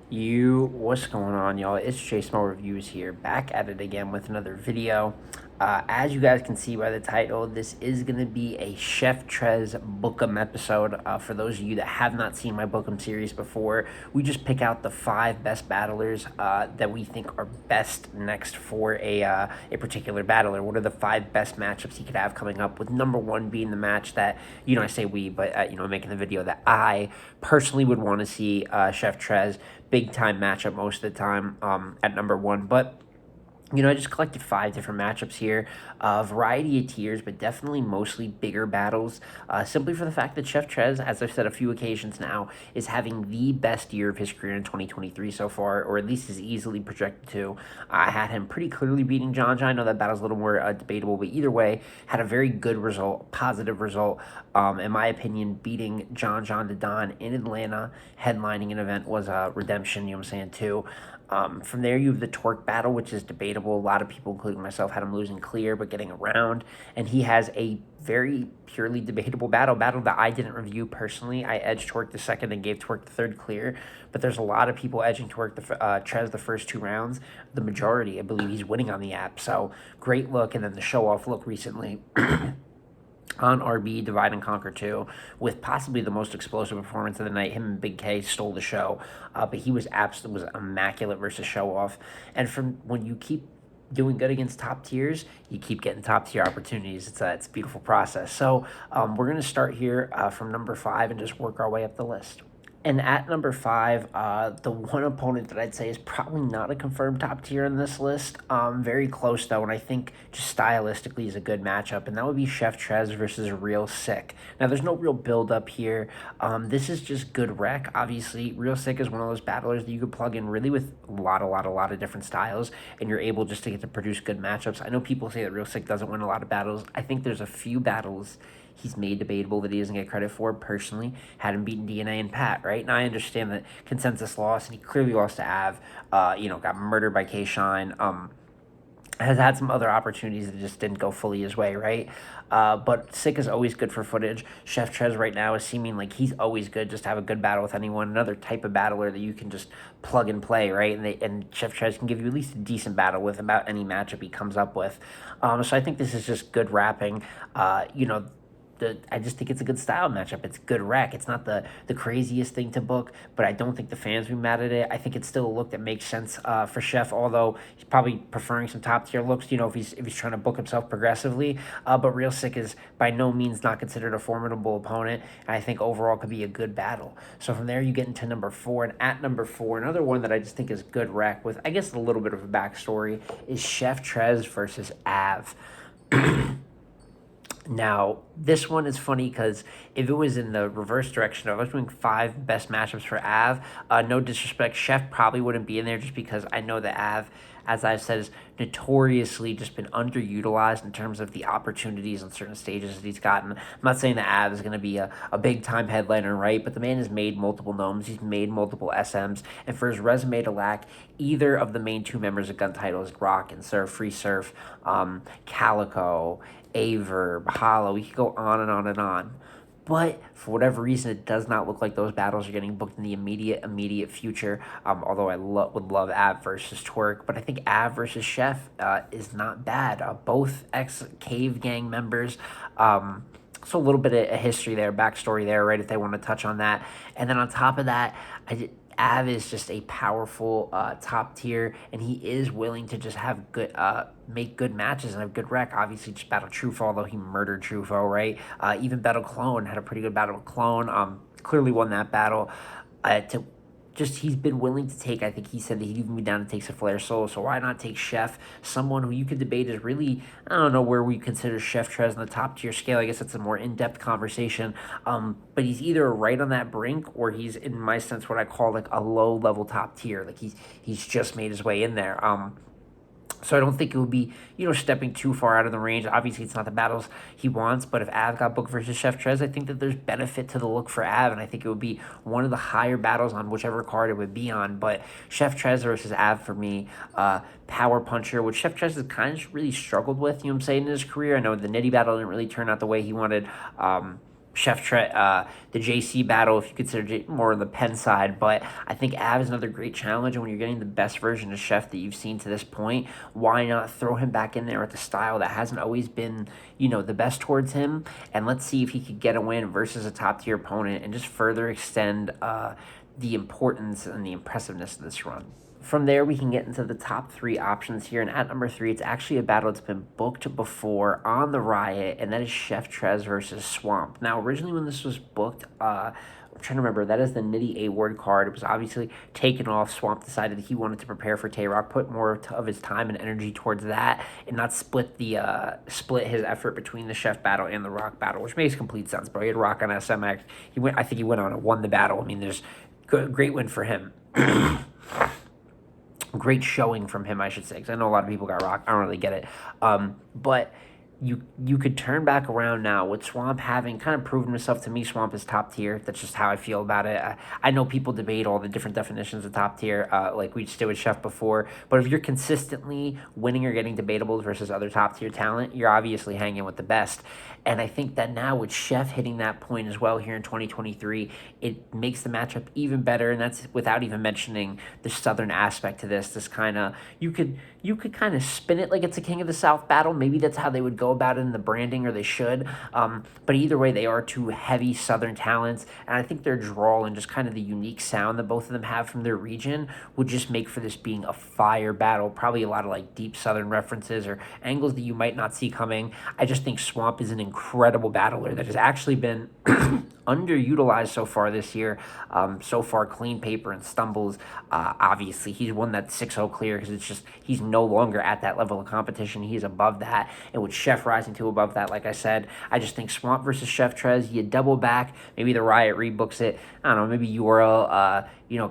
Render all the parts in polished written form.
What's going on, y'all? It's Jay Small Reviews here, back at it again with another video. As you guys can see by the title, this is going to be a Chef Trez Bookem episode. For those of you that have not seen my Bookem series before, we just pick out the 5 best battlers that we think are best next for a particular battler. What are the 5 best matchups he could have coming up, with number 1 being the match that, I say we, but, making the video that I personally would want to see Chef Trez big time matchup most of the time at number 1. But I just collected 5 different matchups here, a variety of tiers, but definitely mostly bigger battles, simply for the fact that Chef Trez, as I've said a few occasions now, is having the best year of his career in 2023 so far, or at least is easily projected to. I had him pretty clearly beating John John. I know that battle's a little more debatable, but either way, had a very good result, positive result. In my opinion, beating John John to Don in Atlanta, headlining an event, was a redemption, what I'm saying, too. From there, you have the Twerk battle, which is debatable. A lot of people, including myself, had him losing clear but getting around. And he has a very purely debatable battle that I didn't review personally. I edged Twerk the second and gave Twerk the third clear. But there's a lot of people edging Twerk Trez the first 2 rounds. The majority, I believe, he's winning on the app. So great look. And then the show-off look recently on RB Divide and Conquer 2, with possibly the most explosive performance of the night. Him and Big K stole the show, but he was immaculate versus Show Off. And from when you keep doing good against top tiers, you keep getting top tier opportunities. It's a beautiful process. So we're gonna start here from number 5 and just work our way up the list. And at number 5, the one opponent that I'd say is probably not a confirmed top tier in this list, very close though, and I think just stylistically is a good matchup, and that would be Chef Trez versus Real Sick. Now, there's no real build up here. This is just good rec. Obviously, Real Sick is one of those battlers that you could plug in really with a lot of different styles, and you're able just to get to produce good matchups. I know people say that Real Sick doesn't win a lot of battles. I think there's a few battles he's made debatable that he doesn't get credit for. Personally, had him beaten DNA and Pat, right? And I understand that consensus loss, and he clearly lost to Av. Got murdered by K Shine. Has had some other opportunities that just didn't go fully his way, right? But Sick is always good for footage. Chef Trez right now is seeming like he's always good just to have a good battle with anyone. Another type of battler that you can just plug and play, right? And Chef Trez can give you at least a decent battle with about any matchup he comes up with. So I think this is just good rapping. I just think it's a good style matchup. It's good rec. It's not the craziest thing to book, but I don't think the fans will be mad at it. I think it's still a look that makes sense for Chef, although he's probably preferring some top tier looks. If he's trying to book himself progressively. But Real Sick is by no means not considered a formidable opponent, and I think overall could be a good battle. So from there you get into number 4, and at number 4, another one that I just think is good rec with, I guess, a little bit of a backstory, is Chef Trez versus Av. Now, this one is funny because if it was in the reverse direction, if I was doing 5 best matchups for Av, no disrespect, Chef probably wouldn't be in there just because I know that Av, as I've said, has notoriously just been underutilized in terms of the opportunities on certain stages that he's gotten. I'm not saying that Av is going to be a big-time headliner, right? But the man has made multiple gnomes. He's made multiple SMs. And for his resume to lack either of the main 2 members of Gun titles, Rock and Surf, Free Surf, Calico, Aver, Hollow, we could go on and on and on. But for whatever reason, it does not look like those battles are getting booked in the immediate future. Although I would love Av versus Twerk, but I think Av versus Chef is not bad. Both ex-Cave Gang members. So a little bit of a history there, backstory there, right? If they want to touch on that, and then on top of that, Av is just a powerful top tier, and he is willing to just have good, make good matches and have good rec. Obviously, just battle Trufo, although he murdered Trufo, right? Even battle Clone, had a pretty good battle with Clone. Clearly won that battle. To just he's been willing to take. I think he said that he'd even be down to take some Flare solo. So why not take Chef, someone who you could debate is really, I don't know where we consider Chef Trez on the top tier scale. I guess that's a more in depth conversation. But he's either right on that brink, or he's, in my sense, what I call like a low level top tier. Like he's just made his way in there. So I don't think it would be, stepping too far out of the range. Obviously, it's not the battles he wants, but if Av got booked versus Chef Trez, I think that there's benefit to the look for Av, and I think it would be one of the higher battles on whichever card it would be on. But Chef Trez versus Av for me, power puncher, which Chef Trez has kind of really struggled with, in his career. I know the Nitty battle didn't really turn out the way he wanted. Chef Trez, the JC battle, if you consider more on the pen side. But I think Av is another great challenge, and when you're getting the best version of Chef that you've seen to this point, why not throw him back in there with the style that hasn't always been, the best towards him, and let's see if he could get a win versus a top-tier opponent and just further extend the importance and the impressiveness of this run. From there, we can get into the top 3 options here. And at number 3, it's actually a battle that's been booked before on the Riot, and that is Chef Trez versus Swamp. Now, originally when this was booked, I'm trying to remember, that is the Nitty A-word card. It was obviously taken off. Swamp decided that he wanted to prepare for Tay-Rock, put more of his time and energy towards that, and not split his effort between the Chef battle and the Rock battle, which makes complete sense, bro. He had Rock on SMX. I think he went on and won the battle. I mean, there's great win for him. Great showing from him, I should say, because I know a lot of people got Rock. I don't really get it. But you could turn back around now with Swamp having kind of proven himself. To me, Swamp is top tier. That's just how I feel about it. I know people debate all the different definitions of top tier, like we just did with Chef before. But if you're consistently winning or getting debatables versus other top tier talent, you're obviously hanging with the best. And I think that now with Chef hitting that point as well here in 2023, it makes the matchup even better. And that's without even mentioning the Southern aspect to this. This kind of, you could kind of spin it like it's a King of the South battle. Maybe that's how they would go about it in the branding, or they should. But either way, they are two heavy Southern talents. And I think their drawl and just kind of the unique sound that both of them have from their region would just make for this being a fire battle. Probably a lot of like deep Southern references or angles that you might not see coming. I just think Swamp is an incredible battler that has actually been underutilized so far this year. So far, clean paper and stumbles. Obviously, he's won that 6-0 clear because it's just he's no longer at that level of competition. He's above that. And with Chef rising to above that, like I said, I just think Swamp versus Chef Trez, you double back. Maybe the Riot rebooks it. I don't know, maybe URL,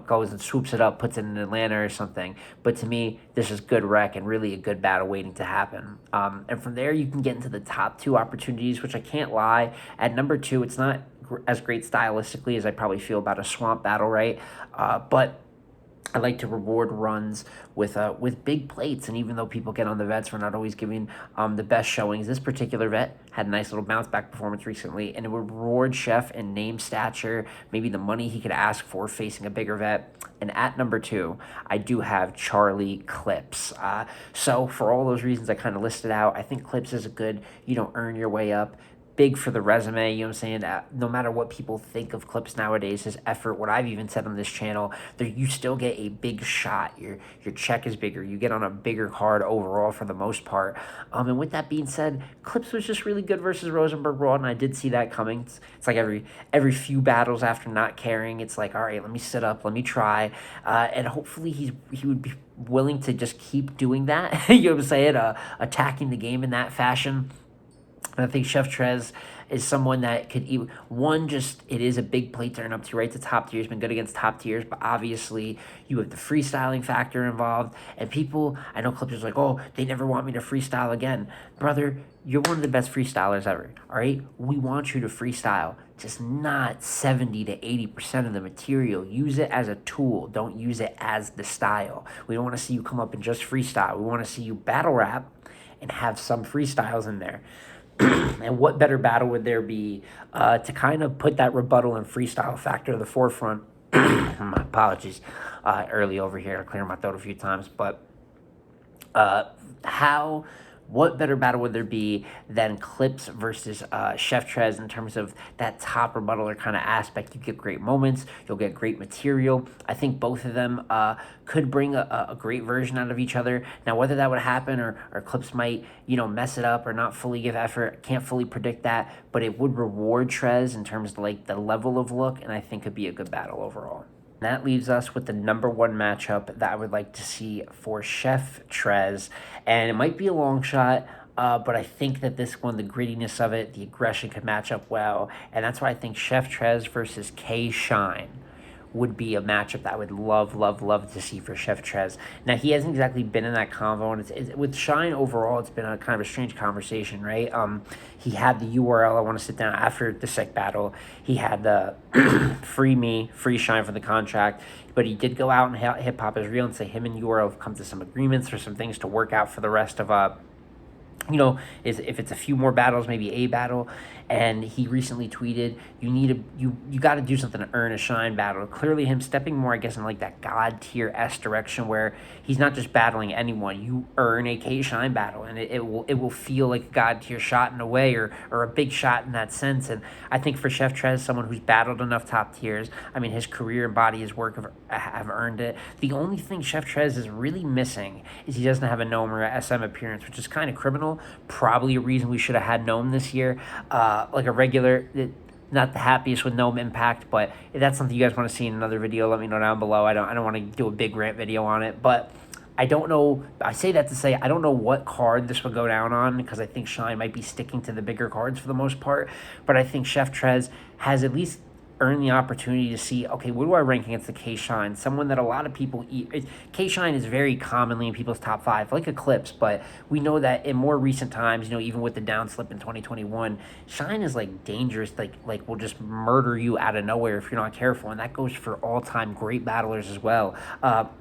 goes and swoops it up, puts it in Atlanta or something. But to me, this is good rec and really a good battle waiting to happen. And from there, you can get into the top 2 opportunities, which I can't lie. At number 2, it's not as great stylistically as I probably feel about a Swamp battle, right? But I like to reward runs with big plates, and even though people get on the vets for not always giving the best showings, this particular vet had a nice little bounce back performance recently, and it would reward Chef in name stature, maybe the money he could ask for facing a bigger vet. And at number 2, I do have Charlie Clips. So for all those reasons I kind of listed out, I think Clips is a good, earn your way up. Big for the resume, you know what I'm saying? No matter what people think of Clips nowadays, his effort, what I've even said on this channel, you still get a big shot. Your check is bigger. You get on a bigger card overall for the most part. And with that being said, Clips was just really good versus Rosenberg Raw, and I did see that coming. It's like every few battles after not caring, it's like, all right, let me sit up, let me try. And hopefully he would be willing to just keep doing that, you know what I'm saying? Attacking the game in that fashion. And I think Chef Trez is someone that could, it is a big plate to earn up to, right? To top tier. He's been good against top tiers, but obviously you have the freestyling factor involved. And people, I know Clippers like, oh, they never want me to freestyle again. Brother, you're one of the best freestylers ever, all right? We want you to freestyle, just not 70 to 80% of the material. Use it as a tool. Don't use it as the style. We don't want to see you come up and just freestyle. We want to see you battle rap and have some freestyles in there. And what better battle would there be to kind of put that rebuttal and freestyle factor to the forefront? My apologies, early over here. I cleared my throat a few times, but what better battle would there be than Clips versus Chef Trez in terms of that top rebuttaler kind of aspect? You get great moments. You'll get great material. I think both of them could bring a great version out of each other. Now, whether that would happen or Clips might, mess it up or not fully give effort, can't fully predict that, but it would reward Trez in terms of like the level of look, and I think could be a good battle overall. That leaves us with the number 1 matchup that I would like to see for Chef Trez. And it might be a long shot, but I think that this one, the grittiness of it, the aggression could match up well. And that's why I think Chef Trez versus K Shine would be a matchup that I would love to see for Chef Trez. Now, he hasn't exactly been in that convo, and with Shine overall, it's been a kind of a strange conversation, right? He had the URL, I want to sit down after the sick battle. He had the free Shine from the contract, but he did go out and Hip Hop is Real and say him and URL have come to some agreements or some things to work out for the rest of if it's a few more battles, maybe a battle. and he recently tweeted, you got to do something to earn a Shine battle. Clearly him stepping more, I guess, in like that God tier S direction where he's not just battling anyone. You earn a K Shine battle, and it will feel like a God tier shot in a way, or a big shot in that sense. And I think for Chef Trez, someone who's battled enough top tiers, I mean, his career and body, his work have earned it. The only thing Chef Trez is really missing is he doesn't have a Gnome or a SM appearance, which is kind of criminal. Probably a reason we should have had Gnome this year. Like a regular, not the happiest with Gnome impact, but if that's something you guys want to see in another video, let me know down below. I don't want to do a big rant video on it, but I don't know. I say that to say I don't know what card this would go down on, because I think Shine might be sticking to the bigger cards for the most part. But I think Chef Trez has at least earn the opportunity to see, okay, where do I rank against the K-Shine? Someone that a lot of people eat. K-Shine is very commonly in people's top 5, like Eclipse, but we know that in more recent times, even with the downslip in 2021, Shine is like dangerous, like will just murder you out of nowhere if you're not careful, and that goes for all-time great battlers as well.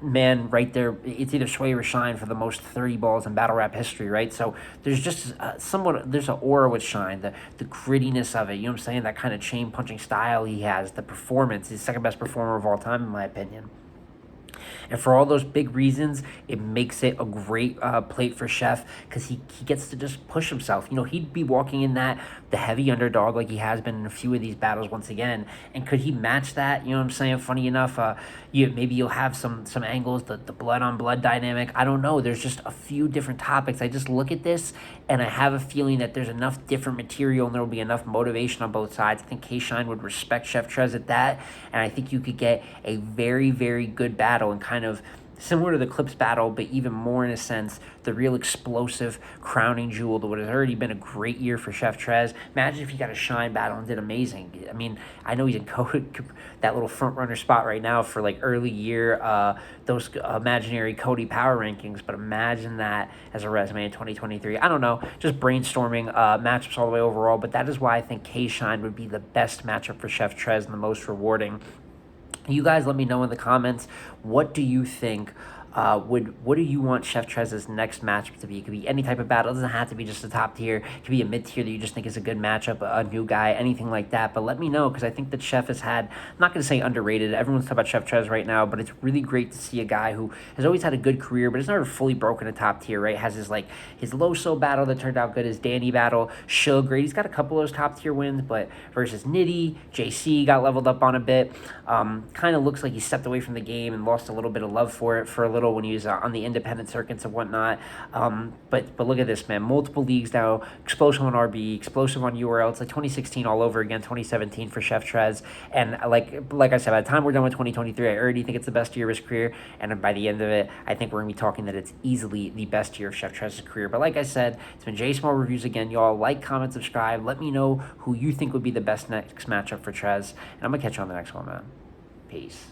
Man, right there, it's either Sway or Shine for the most 30 balls in battle rap history, right? So there's just there's an aura with Shine, the grittiness of it, you know what I'm saying? That kind of chain punching style he has, the performance. He's the second best performer of all time, in my opinion. And for all those big reasons, it makes it a great plate for Chef, because he gets to just push himself. He'd be walking in the heavy underdog like he has been in a few of these battles once again. And could he match that? You know what I'm saying? Funny enough, maybe you'll have some angles, the blood on blood dynamic. I don't know. There's just a few different topics. I just look at this and I have a feeling that there's enough different material and there will be enough motivation on both sides. I think K-Shine would respect Chef Trez at that. And I think you could get a very, very good battle, and kind of similar to the Clips battle, but even more in a sense, the real explosive crowning jewel to what has already been a great year for Chef Trez. Imagine if he got a Shine battle and did amazing. I mean, I know he's in that little front runner spot right now for like early year, those imaginary Cody power rankings, but imagine that as a resume in 2023. I don't know, just brainstorming matchups all the way overall, but that is why I think K-Shine would be the best matchup for Chef Trez and the most rewarding. You guys let me know in the comments, what do you think? What do you want Chef Trez's next matchup to be? It could be any type of battle. It doesn't have to be just a top tier. It could be a mid tier that you just think is a good matchup, a new guy, anything like that. But let me know, because I think that Chef has had, I'm not going to say underrated. Everyone's talking about Chef Trez right now, but it's really great to see a guy who has always had a good career, but has never fully broken a top tier, right? Has his Loso battle that turned out good, his Danny battle, Suge, great. He's got a couple of those top tier wins, but versus Nitty, JC got leveled up on a bit. Kind of looks like he stepped away from the game and lost a little bit of love for it for a little when he was on the independent circuits and whatnot. But look at this, man. Multiple leagues now. Explosive on RB, explosive on URL. It's like 2016 all over again, 2017 for Chef Trez. And like I said, by the time we're done with 2023, I already think it's the best year of his career. And by the end of it, I think we're going to be talking that it's easily the best year of Chef Trez's career. But like I said, it's been J Small Reviews again. Y'all like, comment, subscribe. Let me know who you think would be the best next matchup for Trez. And I'm going to catch you on the next one, man. Peace.